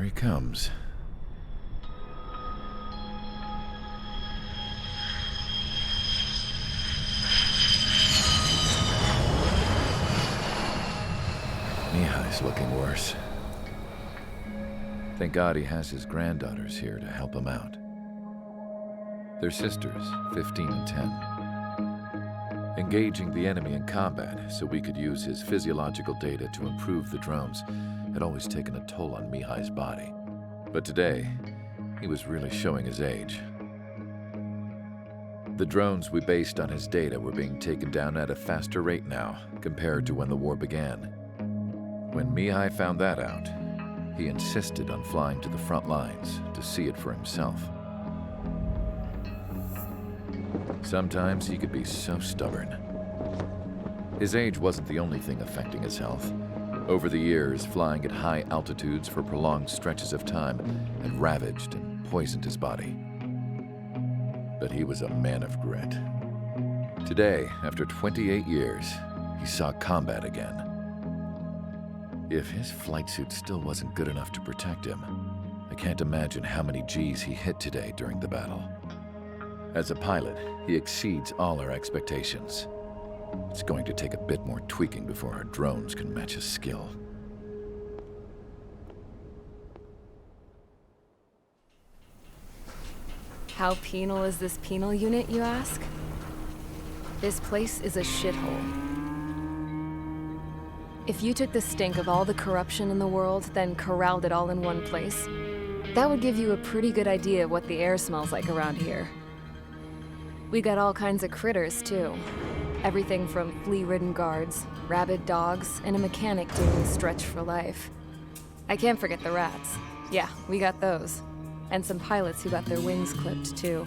he comes. Mihai's looking worse. Thank God he has his granddaughters here to help him out. They're sisters, 15 and 10. Engaging the enemy in combat so we could use his physiological data to improve the drones had always taken a toll on Mihai's body. But today, he was really showing his age. The drones we based on his data were being taken down at a faster rate now compared to when the war began. When Mihai found that out, he insisted on flying to the front lines to see it for himself. Sometimes he could be so stubborn. His age wasn't the only thing affecting his health. Over the years, flying at high altitudes for prolonged stretches of time had ravaged and poisoned his body. But he was a man of grit. Today, after 28 years, he saw combat again. If his flight suit still wasn't good enough to protect him, I can't imagine how many Gs he hit today during the battle. As a pilot, he exceeds all our expectations. It's going to take a bit more tweaking before our drones can match his skill. How penal is this penal unit, you ask? This place is a shithole. If you took the stink of all the corruption in the world, then corralled it all in one place, that would give you a pretty good idea of what the air smells like around here. We got all kinds of critters, too. Everything from flea-ridden guards, rabid dogs, and a mechanic doing stretch for life. I can't forget the rats. Yeah, we got those. And some pilots who got their wings clipped, too.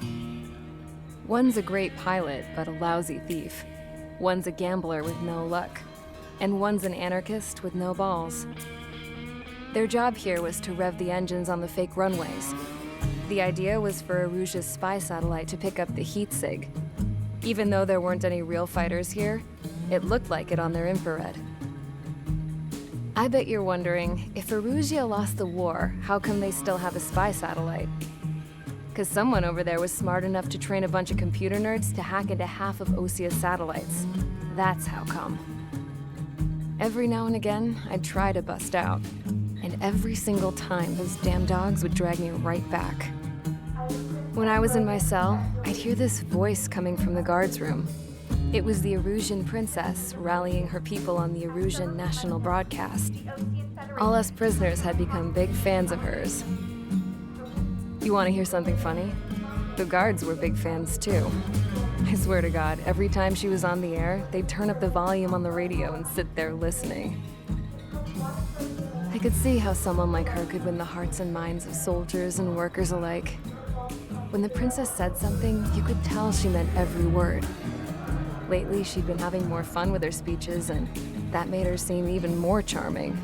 One's a great pilot, but a lousy thief. One's a gambler with no luck. And one's an anarchist with no balls. Their job here was to rev the engines on the fake runways. The idea was for Aruja's spy satellite to pick up the heat sig. Even though there weren't any real fighters here, it looked like it on their infrared. I bet you're wondering, if Aruja lost the war, how come they still have a spy satellite? 'Cause someone over there was smart enough to train a bunch of computer nerds to hack into half of Osia's satellites. That's how come. Every now and again, I'd try to bust out. And every single time, those damn dogs would drag me right back. When I was in my cell, I'd hear this voice coming from the guards room. It was the Erusian princess rallying her people on the Erusian national broadcast. All us prisoners had become big fans of hers. You want to hear something funny? The guards were big fans too. I swear to God, every time she was on the air, they'd turn up the volume on the radio and sit there listening. I could see how someone like her could win the hearts and minds of soldiers and workers alike. When the princess said something, you could tell she meant every word. Lately, she'd been having more fun with her speeches, and that made her seem even more charming.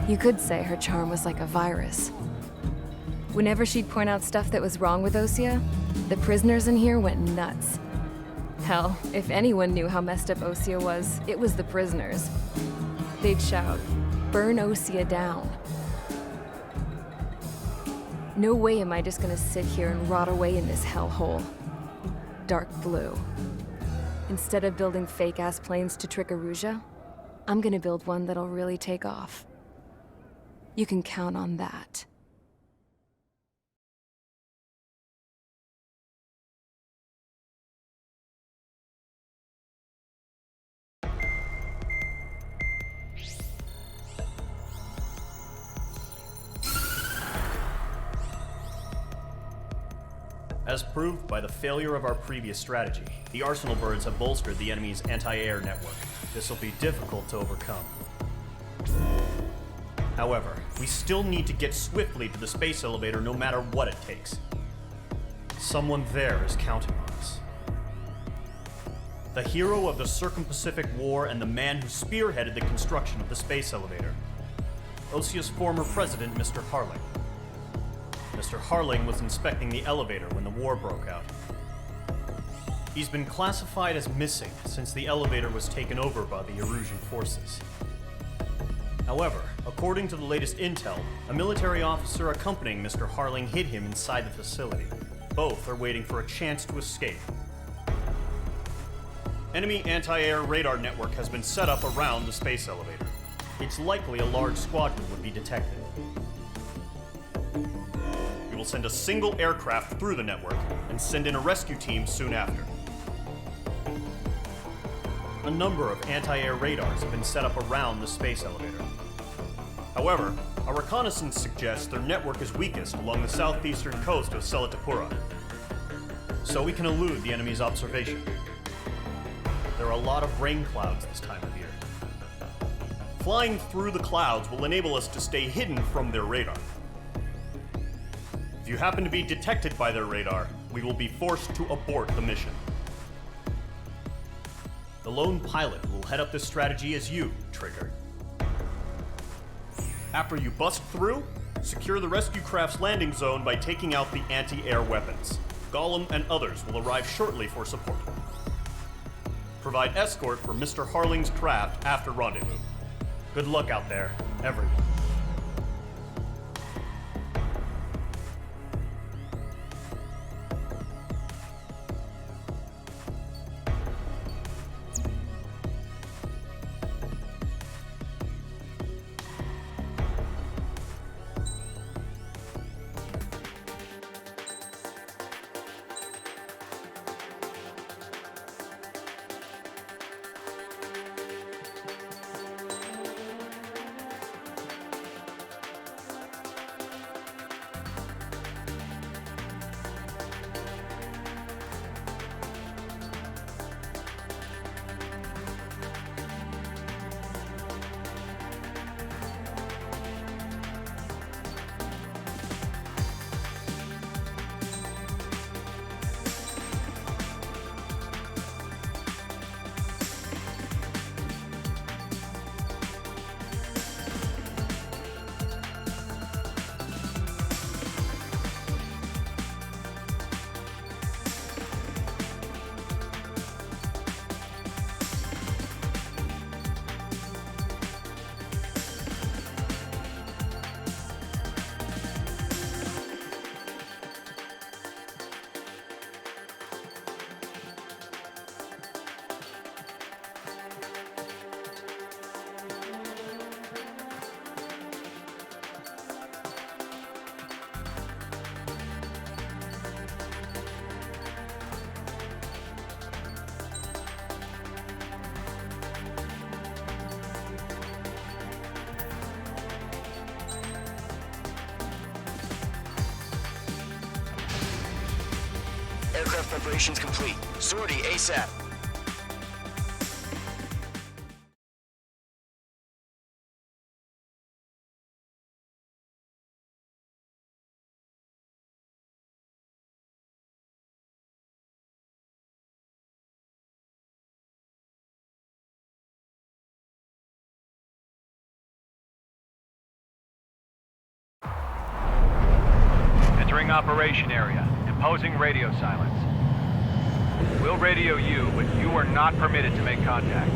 You could say her charm was like a virus. Whenever she'd point out stuff that was wrong with Osia, the prisoners in here went nuts. Hell, if anyone knew how messed up Osia was, it was the prisoners. They'd shout, "Burn Osia down." No way am I just gonna sit here and rot away in this hellhole. Dark blue. Instead of building fake-ass planes to trick Aruja, I'm gonna build one that'll really take off. You can count on that. As proved by the failure of our previous strategy, the Arsenal birds have bolstered the enemy's anti-air network. This will be difficult to overcome. However, we still need to get swiftly to the space elevator no matter what it takes. Someone there is counting on us. The hero of the Circum-Pacific War and the man who spearheaded the construction of the space elevator. Osia's former president, Mr. Harling. Mr. Harling was inspecting the elevator when the war broke out. He's been classified as missing since the elevator was taken over by the Erusian forces. However, According to the latest intel, a military officer accompanying Mr. Harling hid him inside the facility. Both are waiting for a chance to escape. Enemy anti-air radar network has been set up around the space elevator. It's likely a large squadron would be detected. We will send a single aircraft through the network and send in a rescue team soon after. A number of anti-air radars have been set up around the space elevator. However, our reconnaissance suggests their network is weakest along the southeastern coast of Selatapura, so we can elude the enemy's observation. There are a lot of rain clouds this time of year. Flying through the clouds will enable us to stay hidden from their radar. If you happen to be detected by their radar, we will be forced to abort the mission. The lone pilot will head up this strategy as you, Trigger. After you bust through, secure the rescue craft's landing zone by taking out the anti-air weapons. Gollum and others will arrive shortly for support. Provide escort for Mr. Harling's craft after rendezvous. Good luck out there, everyone. Aircraft preparations complete. Sortie ASAP. Entering operation area. Imposing radio silence. We'll radio you, but you are not permitted to make contact.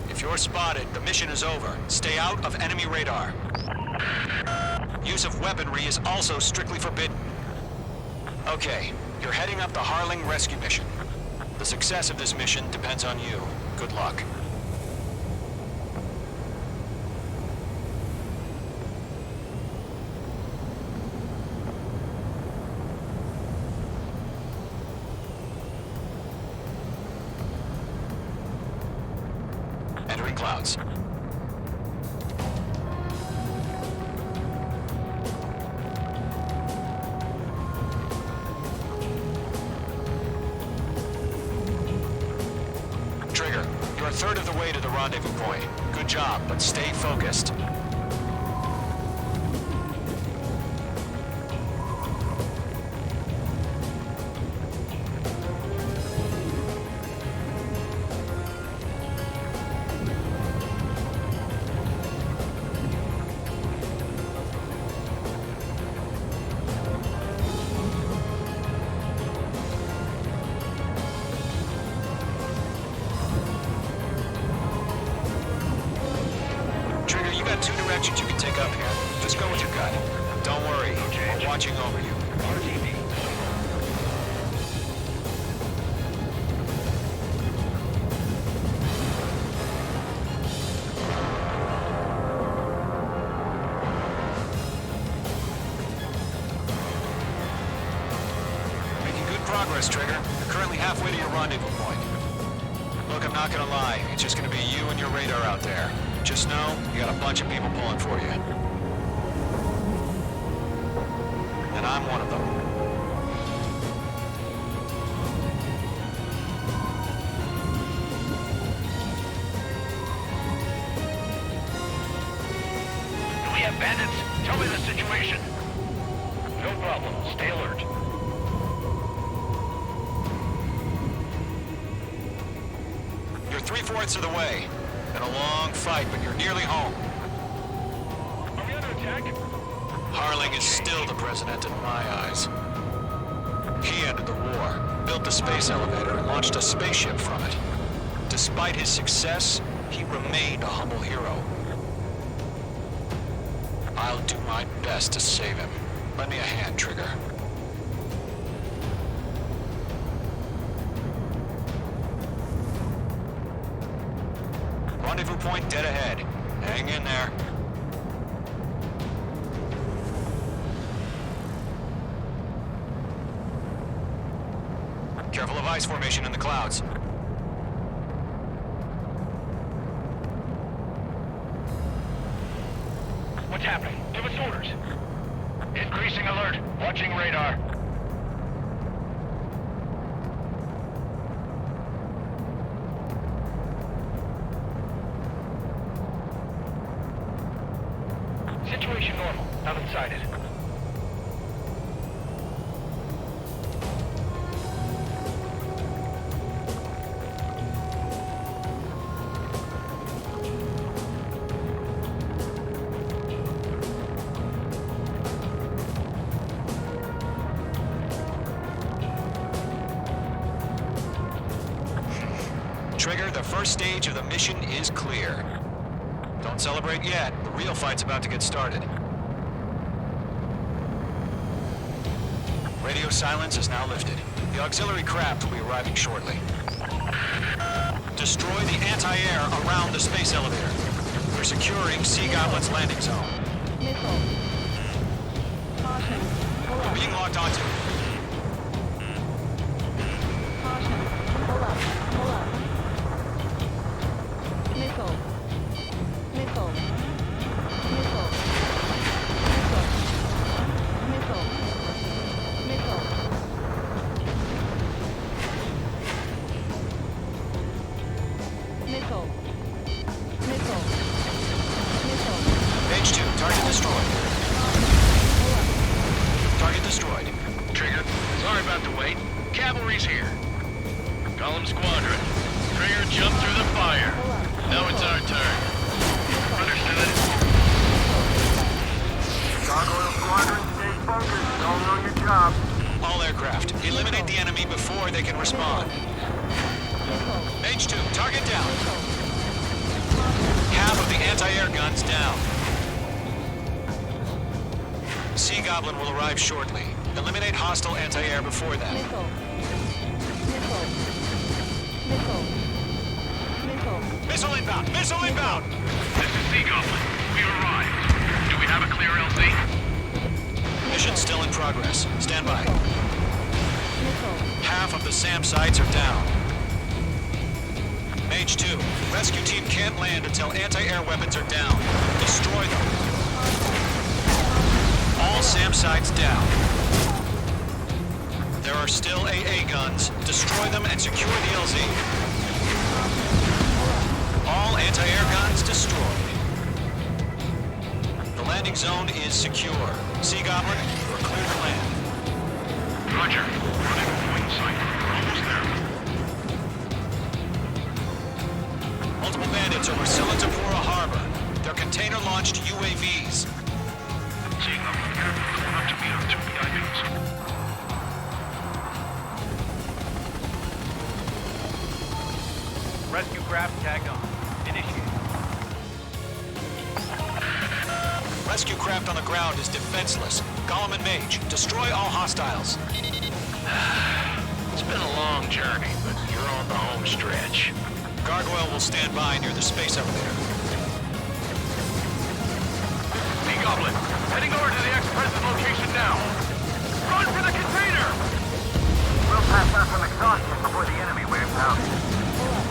If you're spotted, the mission is over. Stay out of enemy radar. Use of weaponry is also strictly forbidden. Okay, you're heading up the Harling rescue mission. The success of this mission depends on you. Good luck. Entering clouds. Trigger, you're a third of the way to the rendezvous point. Good job, but stay focused. watching over you. RTB. Making good progress, Trigger. You're currently halfway to your rendezvous point. Look, I'm not gonna lie. It's just gonna be you and your radar out there. Just know, you got a bunch of people pulling for you. And I'm one of them. Do we have bandits? Tell me the situation. No problem. Stay alert. You're 3/4 of the way. Been a long fight, but you're nearly home. Are we under attack? Harling is still the president in my eyes. He ended the war, built the space elevator, and launched a spaceship from it. Despite his success, he remained a humble hero. I'll do my best to save him. Lend me a hand, Trigger. Rendezvous point dead ahead. Hang in there. Careful of ice formation in the clouds. What's happening? Give us orders. Increasing alert. Watching radar. Situation normal. Nothing sighted. Trigger, the first stage of the mission is clear. Don't celebrate yet. The real fight's about to get started. Radio silence is now lifted. The auxiliary craft will be arriving shortly. Destroy the anti-air around the space elevator. We're securing Sea Goblin's landing zone. Missile. Caution. Pull We're up. being locked onto. Caution. Pull up. Pull up. Missile. Missile. Missile. Missile. Missile. Missile. Missile. Missile. Missile. Page 2, target destroyed. Target destroyed. Trigger, sorry about the wait. Cavalry's here. Column Squadron. Trigger jumped through the fire. Now it's our turn. Understood. Gargoyle Squadron, stay focused. Don't know your job. All aircraft, eliminate the enemy before they can respond. Page 2, target down. Half of the anti-air guns down. Sea Goblin will arrive shortly. Eliminate hostile anti-air before that. Missile. Missile. Missile. Missile. Missile inbound! Missile inbound! This is Sea Goblin. We arrived. Do we have a clear LZ? Mission still in progress. Stand by. Missile. Half of the SAM sites are down. Mage 2, rescue team can't land until anti-air weapons are down. Destroy them. All SAM sites down. There are still AA guns. Destroy them and secure the LZ. All anti-air guns destroyed. The landing zone is secure. Sea Goblin, you are clear to land. Roger. Running point in sight. We're almost there. Multiple bandits over Silatapura Harbor. They're container-launched UAVs. Sea Goblin, careful. Going up to meet our two PIVs. Rescue craft tagged on. Initiate. Rescue craft on the ground is defenseless. Gollum and Mage, destroy all hostiles. It's been a long journey, but you're on the home stretch. Gargoyle will stand by near the space elevator. Goblin, heading over to the ex-president location now. Run for the container! We'll pass out some exhaustion before the enemy wears out. Pull up.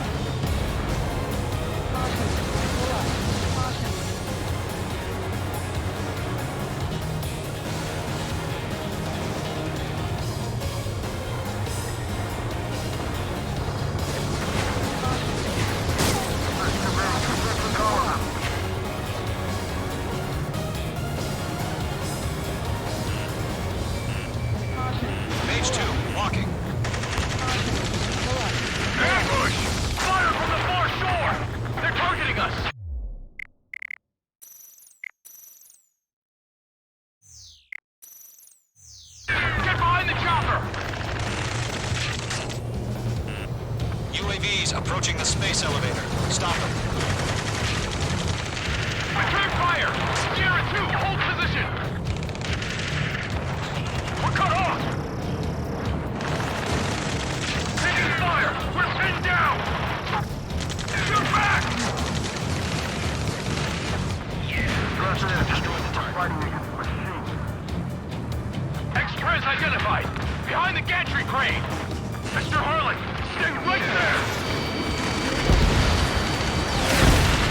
Caution. Pull up. Caution. Mage 2, walking. Pull up. Ambush! Fire from the far shore! They're targeting us! Get behind the chopper! UAVs approaching the space elevator. Stop them. Return fire! Sierra 2, hold position! We're cut off! Taking fire! We're pinned down! Shoot back! Destroy the target. Fighting against machines. X-Prez identified! Behind the gantry crane! Mr. Harling, stay right there!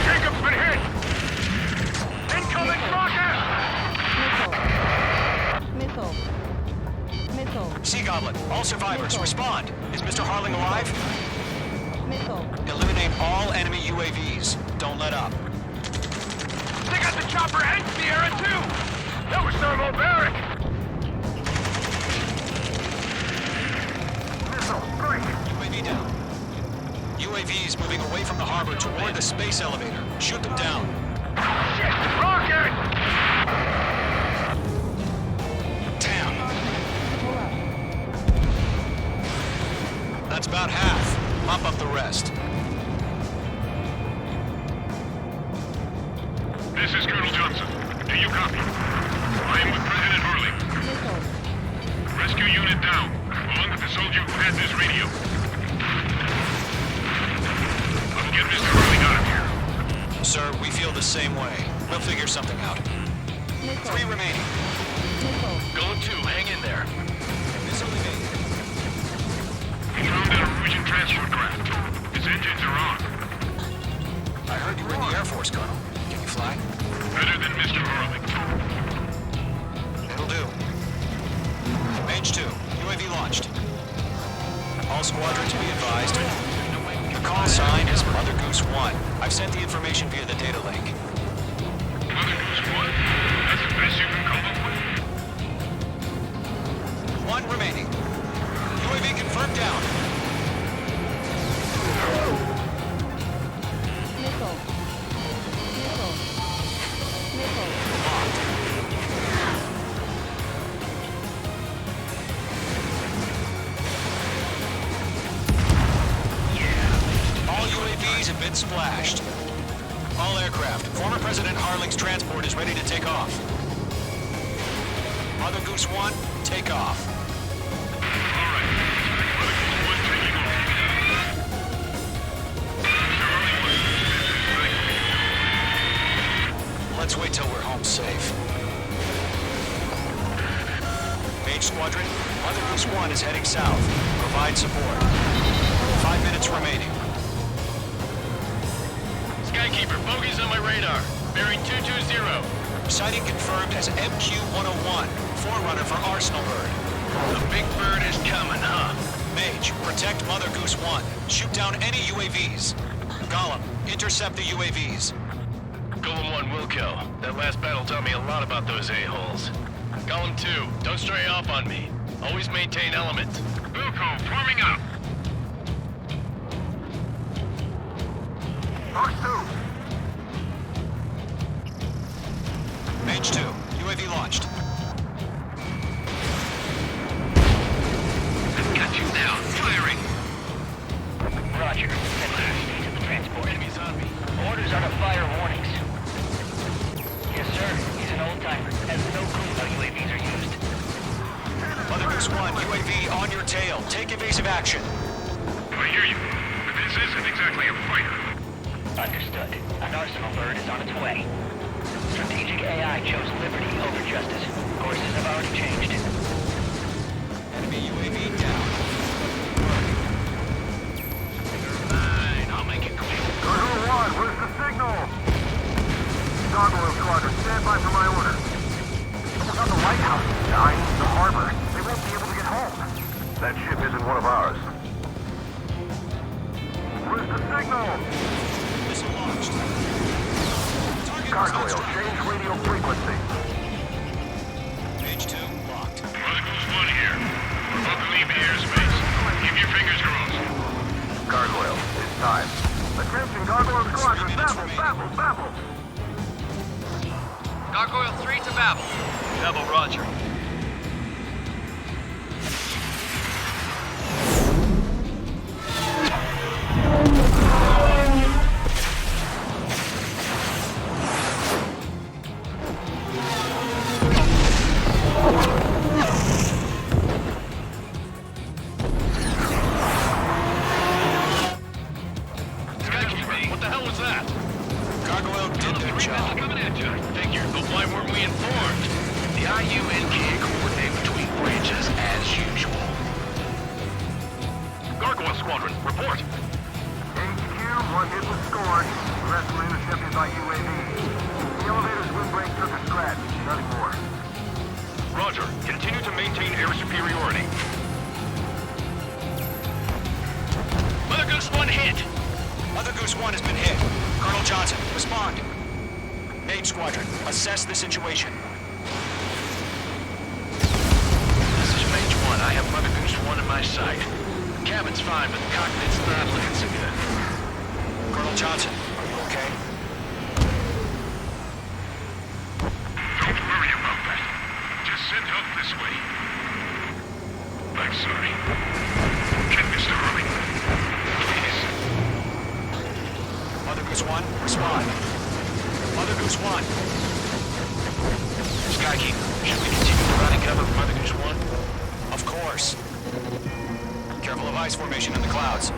Jacob's been hit! Incoming rocket! Missile. Missile. Sea Goblin, all survivors, respond. Is Mr. Harling alive? Missile. Eliminate all enemy UAVs. Don't let up. They got the chopper and Sierra too! That was thermobaric! UAV down. UAVs moving away from the harbor toward the space elevator. Shoot them down. Shit! Rocket! Damn. Pull up. That's about half. Mop up the rest. This is Colonel Johnson. Do you copy? I am with President Harling. Missile. Rescue unit down, along with the soldier who had this radio. Let's get Mr. Harling out of here. Sir, we feel the same way. We'll figure something out. Missile. 3 remaining. Missile. Golem 2, hang in there. Missile evaded. We found an Norwegian transport craft. Its engines are on. I heard you were in the Air Force, Colonel. Can you fly? Better than Mr. Harling. It'll do. Mage 2, UAV launched. All squadrons be advised. The call sign is Mother Goose 1. I've sent the information via the data link. Mother Goose 1? That's the best you can come up with? 1 remaining. UAV confirmed down. Missile. Missile. Missile. All UAVs have been splashed. All aircraft. Former President Harling's transport is ready to take off. Mother Goose 1, take off. All right. Mother Goose 1 taking off. Mr. Harling was dismissed. Let's wait till we're home safe. Mage Squadron, Mother Goose 1 is heading south. Provide support. 5 minutes remaining. Skykeeper, bogeys on my radar. Bearing 220. Sighting confirmed as MQ-101, forerunner for Arsenal Bird. The big bird is coming, huh? Mage, protect Mother Goose 1. Shoot down any UAVs. Gollum, intercept the UAVs. Golem 1 will kill. That last battle taught me a lot about those a-holes. Golem 2, don't stray off on me. Always maintain element. Wilco, forming up. Mage 2, UAV launched. I've got you now. Firing. Roger. Send UAV to the transport. Enemies on me. Orders are to fire warnings. Yes, sir. He's an old-timer. Has no clue how UAVs are used. Goose 1, UAV on your tail. Take evasive action. I hear you. But this isn't exactly a fighter. Understood. An arsenal bird is on its way. Strategic AI chose liberty over justice. Courses have already changed. Enemy UAV down. Fine, I'll make it quick. Gargoyle 1, where's the signal? Gargoyle Squadron, stand by for my order. Look on the lighthouse. 9, the harbor. They won't be able to get home. That ship isn't one of ours. Where's the signal? Missile launched. Target Gargoyle, was change radio frequency. Page 2 locked. Mother Goose 1 here. We're about to leave the airspace. Keep your fingers crossed. Gargoyle, it's time. Attention, Gargoyle Squadron, 3 minutes babble, remaining. babble, babble. Gargoyle 3 to Babel. Babel, roger. Skykeeper, what the hell was that? Gargoyle did their job. Coming at you. Figured, but why weren't we informed? The IUN can't coordinate between branches as usual. Gargoyle Squadron, report. HQ, 1 hit was scored. The rest were intercepted by UAV. The elevator's windbreak took a scratch. Nothing more. Roger. Continue to maintain air superiority. Mother Goose 1 hit. Mother Goose 1 has been hit. Colonel Johnson, respond. Mage Squadron, assess the situation. This is Mage 1. I have Mother Goose 1 in my sight. The cabin's fine, but the cockpit's not looking so good. Colonel Johnson, are you okay? Don't worry about that. Just send help this way. I'm sorry. Get Mr. Harley. Please. Mother Goose 1, respond. Mother Goose 1. Skykeeper, should we continue running cover for Mother Goose 1? Of course. Careful of ice formation in the clouds.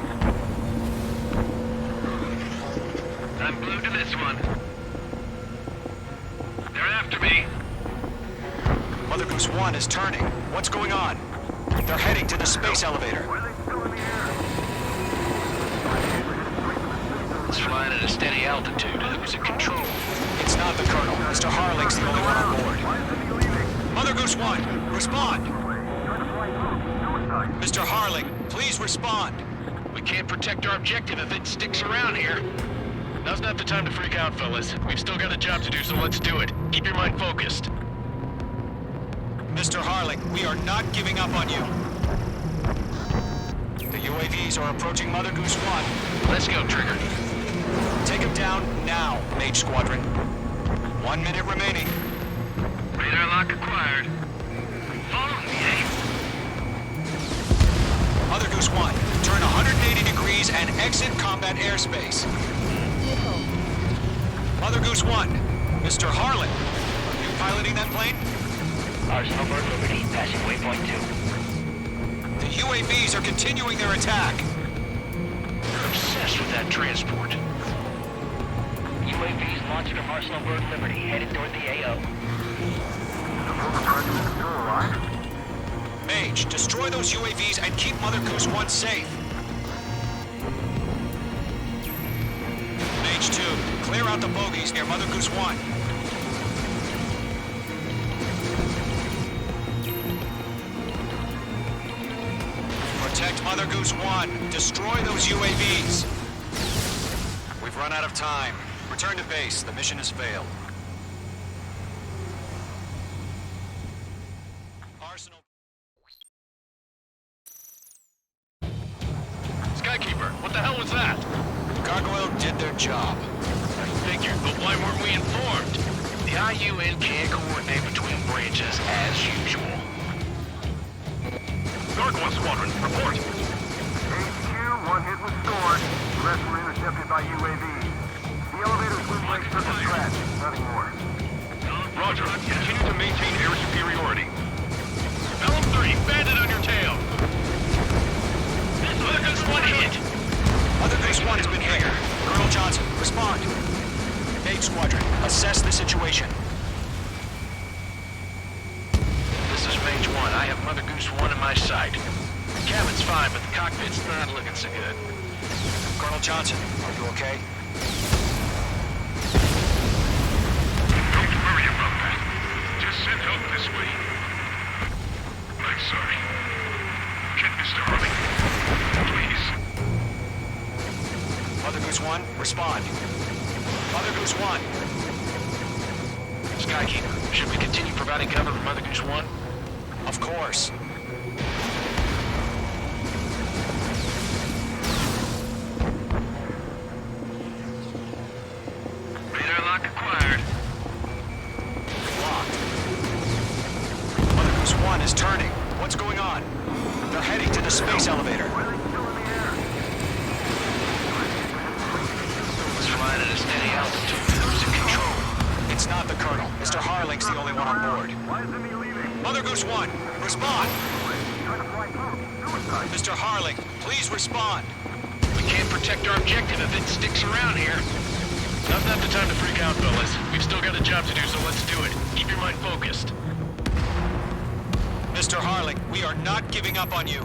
I'm glued to this one. They're after me. Mother Goose 1 is turning. What's going on? They're heading to the space elevator. Why are they still in the air? It's flying at a steady altitude. Who's in control? It's not the Colonel. Mr. Harling's the only one on board. Why isn't he leaving? Mother Goose 1, respond. Trying to fly through. Suicide. Mr. Harling, please respond. We can't protect our objective if it sticks around here. Now's not the time to freak out, fellas. We've still got a job to do, so let's do it. Keep your mind focused. Mr. Harling, we are not giving up on you. The UAVs are approaching Mother Goose 1. Let's go, Trigger. Take him down now, Mage Squadron. 1 minute remaining. Radar lock acquired. Follow me, eh? Mother Goose 1, turn 180 degrees and exit combat airspace. Mother Goose 1, Mr. Harlan, are you piloting that plane? Arsenal bird Liberty, passing waypoint 2. The UAVs are continuing their attack. They're obsessed with that transport. UAVs launched from Arsenal bird Liberty, headed toward the AO. The former president is still alive? Mage, destroy those UAVs and keep Mother Goose 1 safe. Mage 2, clear out the bogies near Mother Goose 1. Protect Mother Goose 1. Destroy those UAVs. We've run out of time. Return to base. The mission has failed. Arsenal. Skykeeper, what the hell was that? Gargoyle did their job. I figured, but why weren't we informed? The IUN can't coordinate between branches as usual. Gargoyle Squadron, report. HQ, 1 hit was scored. The rest were intercepted by UAV. The elevator's windbreak took a scratch. Nothing more. Roger. Continue to maintain air superiority. Pelham 3, bandit my sight. The cabin's fine, but the cockpit's not looking so good. Colonel Johnson, are you okay? Don't worry about that. Just send help this way. I'm sorry. Get Mr. Harling. Please. Mother Goose 1, respond. Mother Goose 1. Skykeeper, should we continue providing cover for Mother Goose 1? Of course. Radar lock acquired. Locked. Mother Goose 1 is turning. What's going on? They're heading to the space elevator. It's flying at a steady altitude, losing control. It's not the Colonel. Mr. Harling's the only one on board. Why isn't he leaving? Mother Goose 1, respond! Trying to fly through. Suicide. Mr. Harling, please respond. We can't protect our objective if it sticks around here. Now's not the time to freak out, fellas. We've still got a job to do, so let's do it. Keep your mind focused. Mr. Harling, we are not giving up on you.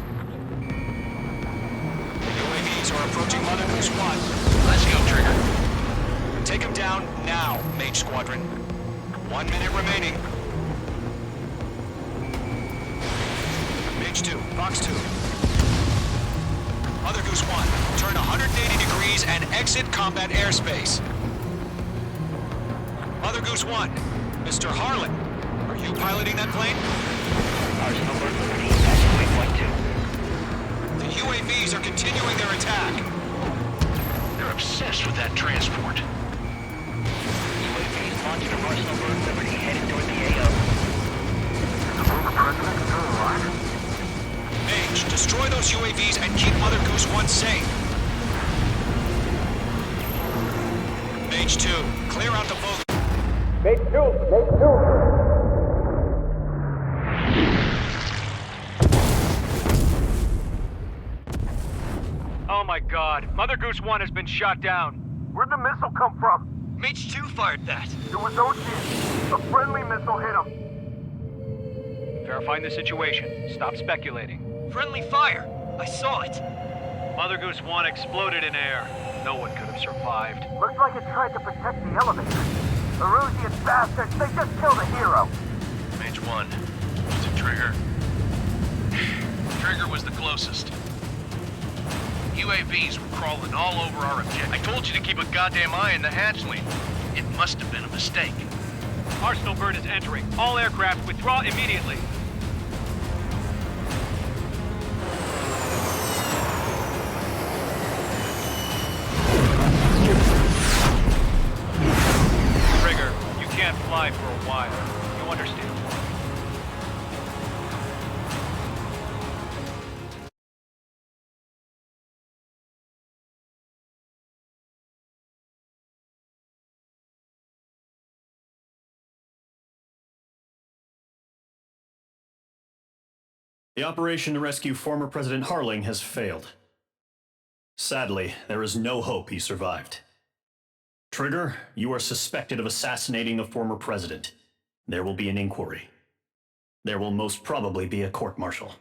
The UAVs are approaching Mother Goose 1. Let's go, Trigger. Take him down now, Mage Squadron. 1 minute remaining. Mage 2, Box 2. Mother Goose 1, turn 180 degrees and exit combat airspace. Mother Goose 1, Mr. Harlan, are you piloting that plane? Arsenal Bird Liberty, passing waypoint 2. The UAVs are continuing their attack. They're obsessed with that transport. UAVs launched from Arsenal Bird Liberty, headed toward the AO. The former president still alive? Mage, destroy those UAVs and keep Mother Goose 1 safe. Mage 2, clear out the boat. Oh my god, Mother Goose 1 has been shot down. Where'd the missile come from? Mage 2 fired that. It was Ocean. A friendly missile hit him. Verifying the situation. Stop speculating. Friendly fire! I saw it! Mother Goose 1 exploded in air. No one could have survived. Looks like it tried to protect the elevator. The Rusian bastards, they just killed a hero. Mage 1. Was it Trigger? Trigger was the closest. UAVs were crawling all over our objective. I told you to keep a goddamn eye in the hatchling. It must have been a mistake. Arsenal Bird is entering. All aircraft withdraw immediately. Trigger, you can't fly for a while. You understand? The operation to rescue former President Harling has failed. Sadly, there is no hope he survived. Trigger, you are suspected of assassinating a former president. There will be an inquiry. There will most probably be a court-martial.